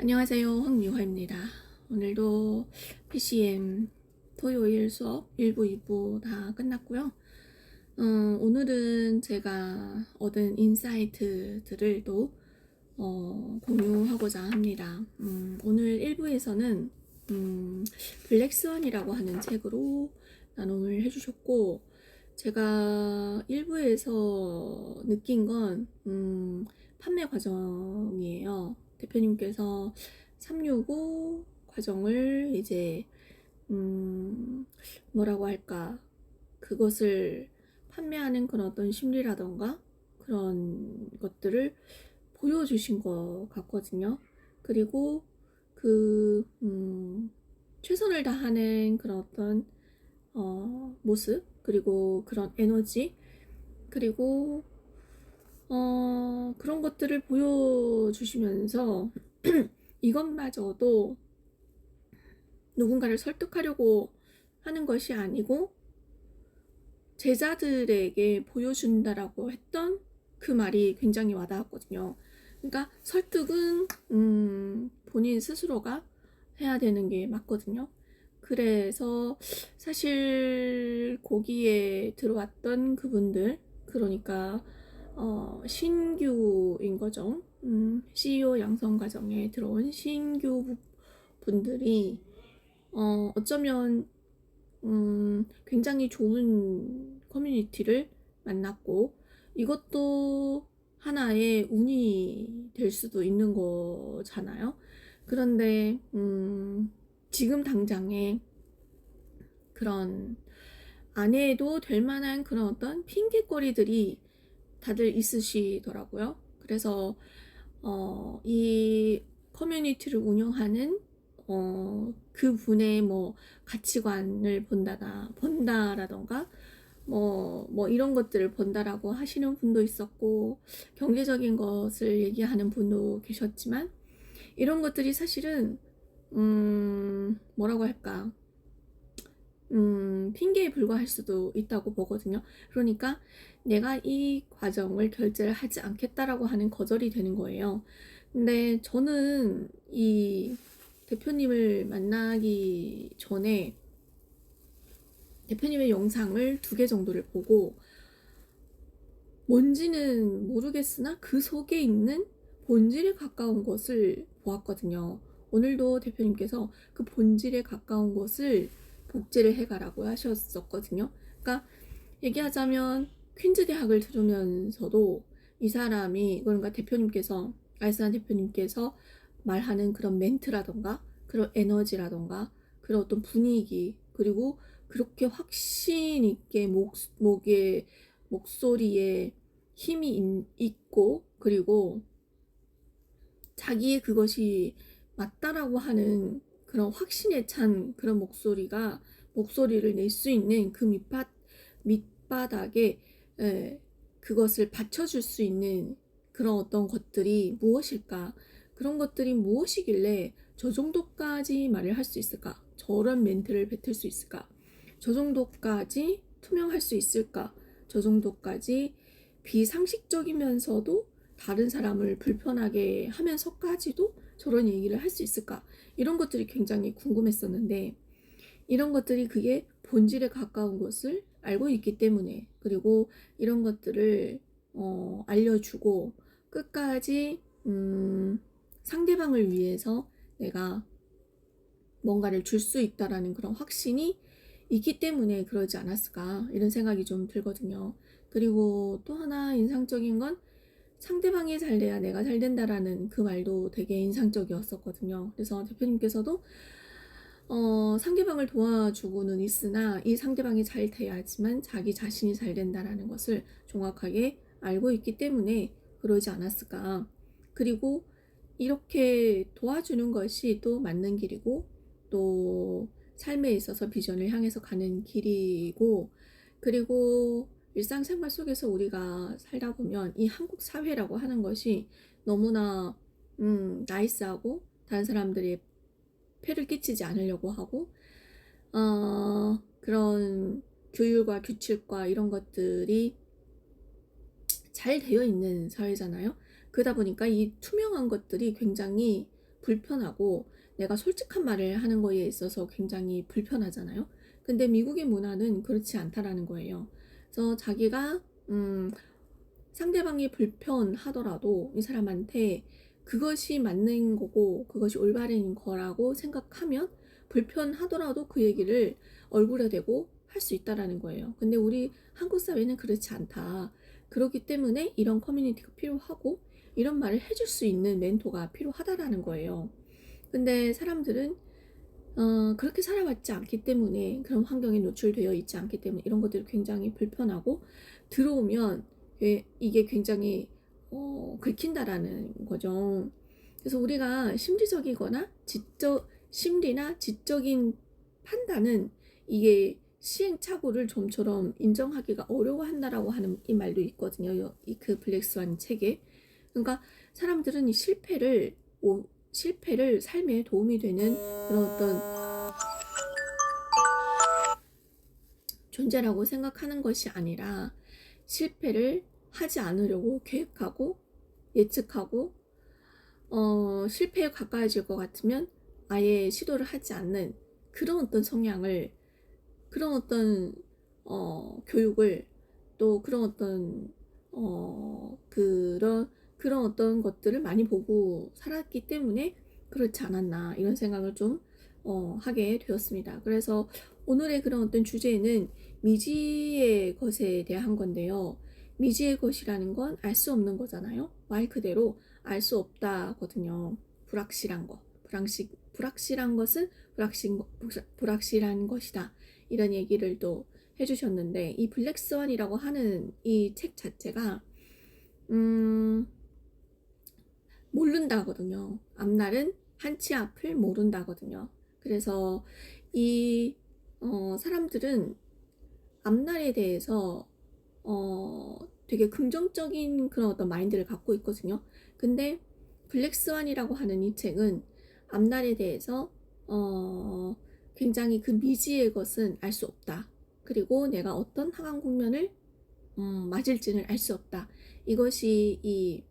안녕하세요. 황미화입니다. 오늘도 PCM 토요일 수업 1부, 2부 다 끝났고요. 오늘은 제가 얻은 인사이트들을 또 공유하고자 합니다. 오늘 1부에서는 블랙스완이라고 하는 책으로 나눔을 해주셨고, 제가 1부에서 느낀 건 판매 과정이에요. 대표님께서 365 과정을 이제 뭐라고 할까, 그것을 판매하는 그런 어떤 심리라던가 그런 것들을 보여주신 것 같거든요. 그리고 그 최선을 다하는 그런 어떤 모습, 그리고 그런 에너지, 그리고 그런 것들을 보여주시면서 이것마저도 누군가를 설득하려고 하는 것이 아니고 제자들에게 보여준다라고 했던 그 말이 굉장히 와닿았거든요. 그러니까 설득은 본인 스스로가 해야 되는 게 맞거든요. 그래서 사실 거기에 들어왔던 그분들, 그러니까 신규인 거죠. CEO 양성 과정에 들어온 신규 분들이 어쩌면 굉장히 좋은 커뮤니티를 만났고, 이것도 하나의 운이 될 수도 있는 거잖아요. 그런데 지금 당장에 그런 안 해도 될 만한 그런 어떤 핑계거리들이 다들 있으시더라고요. 그래서 이 커뮤니티를 운영하는 그분의 뭐 가치관을 본다라던가 뭐 이런 것들을 본다라고 하시는 분도 있었고, 경제적인 것을 얘기하는 분도 계셨지만, 이런 것들이 사실은 뭐라고 할까, 핑계에 불과할 수도 있다고 보거든요. 그러니까 내가 이 과정을 결제를 하지 않겠다라고 하는 거절이 되는 거예요. 근데 저는 이 대표님을 만나기 전에 대표님의 영상을 2개 정도를 보고, 뭔지는 모르겠으나 그 속에 있는 본질에 가까운 것을 보았거든요. 오늘도 대표님께서 그 본질에 가까운 것을 복제를 해가라고 하셨었거든요. 그러니까 얘기하자면 퀸즈 대학을 들으면서도 이 사람이, 그러니까 대표님께서, 알스한 대표님께서 말하는 그런 멘트라던가 그런 에너지라던가 그런 어떤 분위기, 그리고 그렇게 확신 있게 목소리에 힘이 있고, 그리고 자기의 그것이 맞다라고 하는 그런 확신에 찬 그런 목소리를 낼 수 있는 그 밑바닥에 그것을 받쳐줄 수 있는 그런 어떤 것들이 무엇일까? 그런 것들이 무엇이길래 저 정도까지 말을 할 수 있을까? 저런 멘트를 뱉을 수 있을까? 저 정도까지 투명할 수 있을까? 저 정도까지 비상식적이면서도 다른 사람을 불편하게 하면서까지도 저런 얘기를 할 수 있을까? 이런 것들이 굉장히 궁금했었는데, 이런 것들이 그게 본질에 가까운 것을 알고 있기 때문에, 그리고 이런 것들을 알려주고 끝까지 상대방을 위해서 내가 뭔가를 줄 수 있다라는 그런 확신이 있기 때문에 그러지 않았을까, 이런 생각이 좀 들거든요. 그리고 또 하나 인상적인 건, 상대방이 잘 돼야 내가 잘 된다라는 그 말도 되게 인상적이었었거든요. 그래서 대표님께서도 상대방을 도와주고는 있으나 이 상대방이 잘 돼야지만 자기 자신이 잘 된다라는 것을 정확하게 알고 있기 때문에 그러지 않았을까. 그리고 이렇게 도와주는 것이 또 맞는 길이고, 또 삶에 있어서 비전을 향해서 가는 길이고, 그리고 일상생활 속에서 우리가 살다 보면 이 한국 사회라고 하는 것이 너무나 나이스하고, 다른 사람들이 폐를 끼치지 않으려고 하고, 그런 규율과 규칙과 이런 것들이 잘 되어 있는 사회잖아요. 그러다 보니까 이 투명한 것들이 굉장히 불편하고 내가 솔직한 말을 하는 거에 있어서 굉장히 불편하잖아요. 근데 미국의 문화는 그렇지 않다라는 거예요. 그래서 자기가 상대방이 불편하더라도 이 사람한테 그것이 맞는 거고 그것이 올바른 거라고 생각하면 불편하더라도 그 얘기를 얼굴에 대고 할 수 있다라는 거예요. 근데 우리 한국 사회는 그렇지 않다. 그렇기 때문에 이런 커뮤니티가 필요하고 이런 말을 해줄 수 있는 멘토가 필요하다라는 거예요. 근데 사람들은 그렇게 살아왔지 않기 때문에, 그런 환경에 노출되어 있지 않기 때문에 이런 것들이 굉장히 불편하고 들어오면 이게 굉장히 긁힌다라는 거죠. 그래서 우리가 심리적이거나 심리나 지적인 판단은 이게 시행착오를 좀처럼 인정하기가 어려워한다라고 하는 이 말도 있거든요. 그 블랙스완 책에. 그러니까 사람들은 이 실패를 삶에 도움이 되는 그런 어떤 존재라고 생각하는 것이 아니라, 실패를 하지 않으려고 계획하고 예측하고 실패에 가까워질 것 같으면 아예 시도를 하지 않는 그런 어떤 성향을, 그런 어떤 교육을, 또 그런 어떤 그런 어떤 것들을 많이 보고 살았기 때문에 그렇지 않았나, 이런 생각을 좀 하게 되었습니다. 그래서 오늘의 그런 어떤 주제는 미지의 것에 대한 건데요. 미지의 것이라는 건 알 수 없는 거잖아요. 말 그대로 알 수 없다거든요. 불확실한 거. 불확실한 것은 불확실한 것이다. 이런 얘기를 또 해주셨는데, 이 블랙스완이라고 하는 이 책 자체가 모른다거든요. 앞날은 한치 앞을 모른다거든요. 그래서 이 사람들은 앞날에 대해서 되게 긍정적인 그런 어떤 마인드를 갖고 있거든요. 근데 블랙스완이라고 하는 이 책은 앞날에 대해서 굉장히 그 미지의 것은 알 수 없다. 그리고 내가 어떤 상황 국면을 맞을지는 알 수 없다. 이것이 이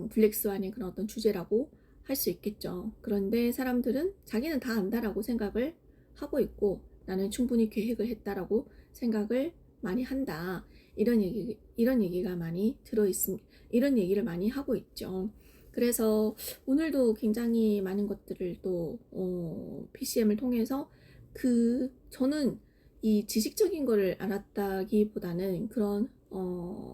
블랙스완의 그런 어떤 주제라고 할 수 있겠죠. 그런데 사람들은 자기는 다 안다라고 생각을 하고 있고, 나는 충분히 계획을 했다라고 생각을 많이 한다. 이런 얘기가 많이 들어있습니다. 이런 얘기를 많이 하고 있죠. 그래서 오늘도 굉장히 많은 것들을 또 PCM을 통해서 저는 이 지식적인 거를 알았다기보다는 그런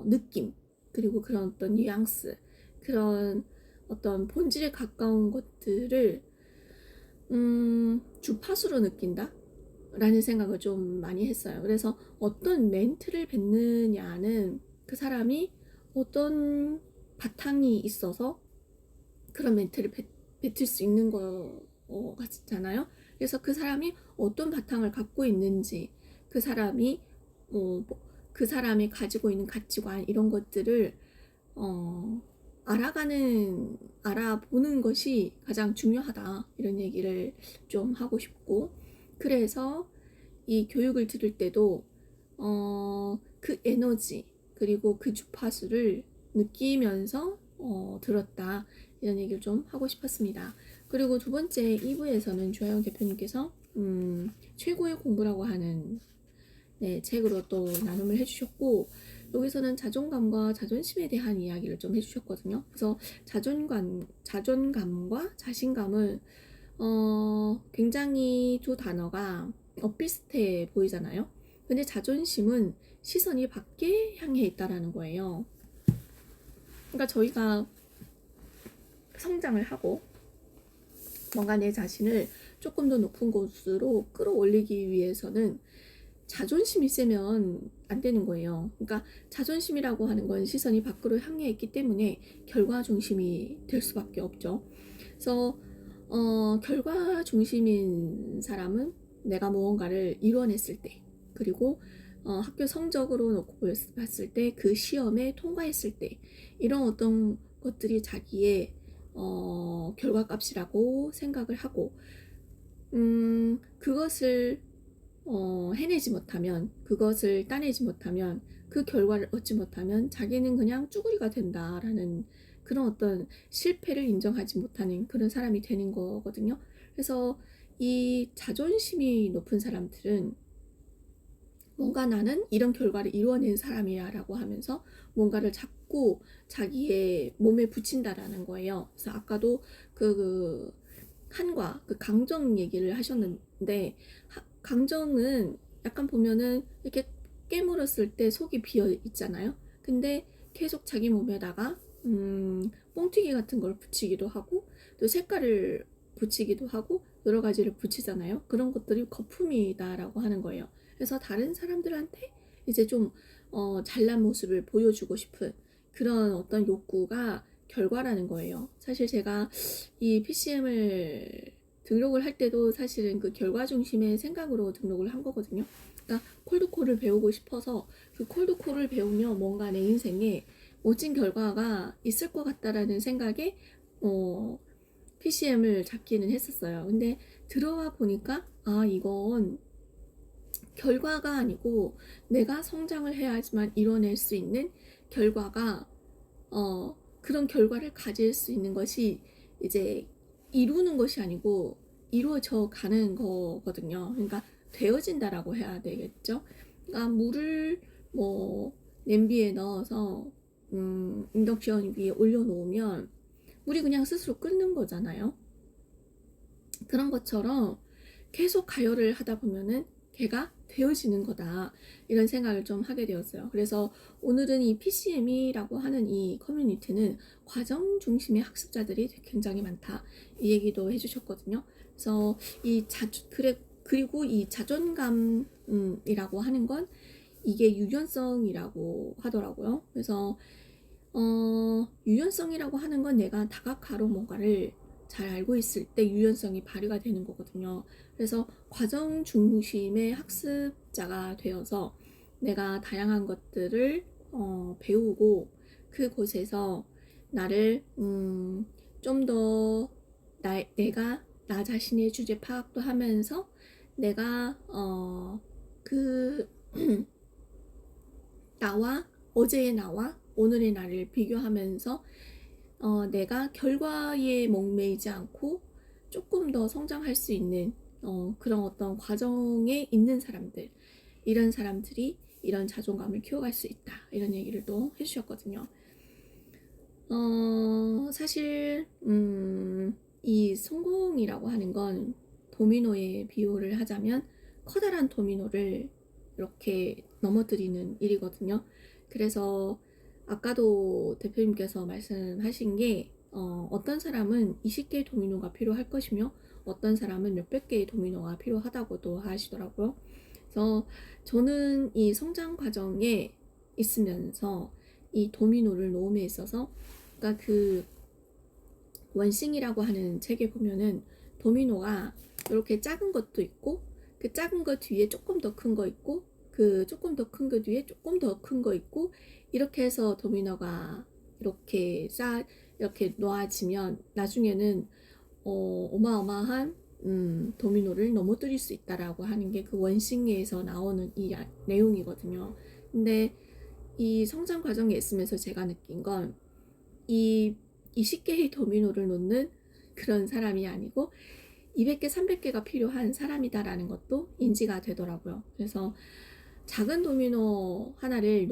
느낌, 그리고 그런 어떤 뉘앙스, 그런 어떤 본질에 가까운 것들을 주파수로 느낀다 라는 생각을 좀 많이 했어요. 그래서 어떤 멘트를 뱉느냐는 그 사람이 어떤 바탕이 있어서 그런 멘트를 뱉을 수 있는 거 같잖아요. 그래서 그 사람이 어떤 바탕을 갖고 있는지, 그 사람이 그 사람이 가지고 있는 가치관, 이런 것들을 알아보는 것이 가장 중요하다, 이런 얘기를 좀 하고 싶고, 그래서 이 교육을 들을 때도 그 에너지, 그리고 그 주파수를 느끼면서 들었다, 이런 얘기를 좀 하고 싶었습니다. 그리고 두 번째 2부에서는 조하영 대표님께서 최고의 공부라고 하는 책으로 또 나눔을 해주셨고, 여기서는 자존감과 자존심에 대한 이야기를 좀 해주셨거든요. 그래서 자존감과 자신감을 굉장히 두 단어가 비슷해 보이잖아요. 근데 자존심은 시선이 밖에 향해 있다라는 거예요. 그러니까 저희가 성장을 하고 뭔가 내 자신을 조금 더 높은 곳으로 끌어올리기 위해서는 자존심이 세면 안 되는 거예요. 그러니까 자존심이라고 하는 건 시선이 밖으로 향해 있기 때문에 결과 중심이 될 수밖에 없죠. 그래서 결과 중심인 사람은 내가 무언가를 이뤄냈을 때, 그리고 학교 성적으로 놓고 봤을 때, 그 시험에 통과했을 때, 이런 어떤 것들이 자기의 결과값이라고 생각을 하고, 그것을 해내지 못하면, 그것을 따내지 못하면, 그 결과를 얻지 못하면 자기는 그냥 쭈구리가 된다라는 그런 어떤 실패를 인정하지 못하는 그런 사람이 되는 거거든요. 그래서 이 자존심이 높은 사람들은 뭔가 나는 이런 결과를 이루어낸 사람이야 라고 하면서 뭔가를 자꾸 자기의 몸에 붙인다라는 거예요. 그래서 아까도 그 한과 그 강정 얘기를 하셨는데, 강정은 약간 보면은 이렇게 깨물었을 때 속이 비어 있잖아요. 근데 계속 자기 몸에다가 뻥튀기 같은 걸 붙이기도 하고 또 색깔을 붙이기도 하고 여러 가지를 붙이잖아요. 그런 것들이 거품이다라고 하는 거예요. 그래서 다른 사람들한테 이제 좀 잘난 모습을 보여주고 싶은 그런 어떤 욕구가 결과라는 거예요. 사실 제가 이 PCM을 등록을 할 때도 사실은 그 결과 중심의 생각으로 등록을 한 거거든요. 그러니까 콜드콜을 배우고 싶어서 그 콜드콜을 배우면 뭔가 내 인생에 멋진 결과가 있을 것 같다라는 생각에 PCM을 잡기는 했었어요. 근데 들어와 보니까 이건 결과가 아니고 내가 성장을 해야지만 이뤄낼 수 있는 결과가 그런 결과를 가질 수 있는 것이 이제 이루는 것이 아니고 이루어져 가는 거거든요. 그러니까 되어진다라고 해야 되겠죠. 그러니까 물을 뭐 냄비에 넣어서 인덕션 위에 올려놓으면 물이 그냥 스스로 끓는 거잖아요. 그런 것처럼 계속 가열을 하다 보면은 걔가 되어지는 거다, 이런 생각을 좀 하게 되었어요. 그래서 오늘은 이 PCM이라고 하는 이 커뮤니티는 과정 중심의 학습자들이 굉장히 많다, 이 얘기도 해주셨거든요. 그래서 그리고 이 자존감이라고 하는 건 이게 유연성이라고 하더라고요. 그래서 유연성이라고 하는 건 내가 다각화로 뭔가를 잘 알고 있을 때 유연성이 발휘가 되는 거거든요. 그래서 과정 중심의 학습자가 되어서 내가 다양한 것들을 배우고 그곳에서 나를 좀 더 내가 나 자신의 주제 파악도 하면서 내가 그 나와 어제의 나와 오늘의 나를 비교하면서 내가 결과에 목매이지 않고 조금 더 성장할 수 있는 그런 어떤 과정에 있는 사람들, 이런 사람들이 이런 자존감을 키워갈 수 있다, 이런 얘기를 또 해주셨거든요. 사실 이 성공이라고 하는 건 도미노에 비유를 하자면 커다란 도미노를 이렇게 넘어뜨리는 일이거든요. 그래서 아까도 대표님께서 말씀하신 게 어떤 사람은 20개의 도미노가 필요할 것이며 어떤 사람은 몇백 개의 도미노가 필요하다고도 하시더라고요. 그래서 저는 이 성장 과정에 있으면서 이 도미노를 놓음에 있어서, 그러니까 그 원싱이라고 하는 책에 보면은 도미노가 이렇게 작은 것도 있고 그 작은 것 뒤에 조금 더 큰 거 있고 그 조금 더 큰 거 뒤에 조금 더 큰 거 있고, 이렇게 해서 도미노가 이렇게 놓아지면 나중에는 어마어마한 도미노를 넘어뜨릴 수 있다라고 하는 게 그 원싱에서 나오는 이 내용이거든요. 근데 이 성장 과정에 있으면서 제가 느낀 건 이 20개의 도미노를 놓는 그런 사람이 아니고 200개, 300개가 필요한 사람이다라는 것도 인지가 되더라고요. 그래서 작은 도미노 하나를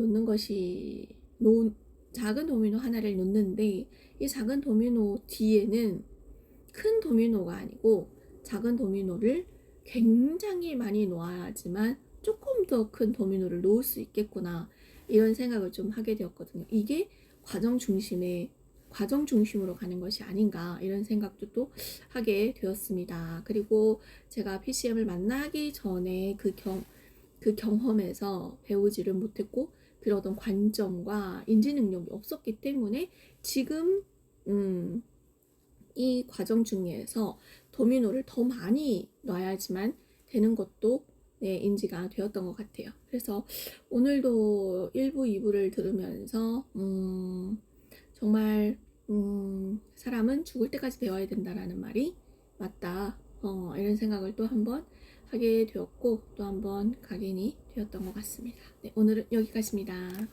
작은 도미노 하나를 놓는데 이 작은 도미노 뒤에는 큰 도미노가 아니고 작은 도미노를 굉장히 많이 놓아야지만 조금 더 큰 도미노를 놓을 수 있겠구나, 이런 생각을 좀 하게 되었거든요. 이게 과정 중심으로 가는 것이 아닌가, 이런 생각도 또 하게 되었습니다. 그리고 제가 PCM을 만나기 전에 그 경험에서 배우지를 못했고 그러던 관점과 인지 능력이 없었기 때문에 지금 이 과정 중에서 도미노를 더 많이 놔야지만 되는 것도 인지가 되었던 것 같아요. 그래서 오늘도 1부, 2부를 들으면서 정말 사람은 죽을 때까지 배워야 된다라는 말이 맞다, 이런 생각을 또 한번 하게 되었고 또 한번 각인이 되었던 것 같습니다. 네, 오늘은 여기까지입니다.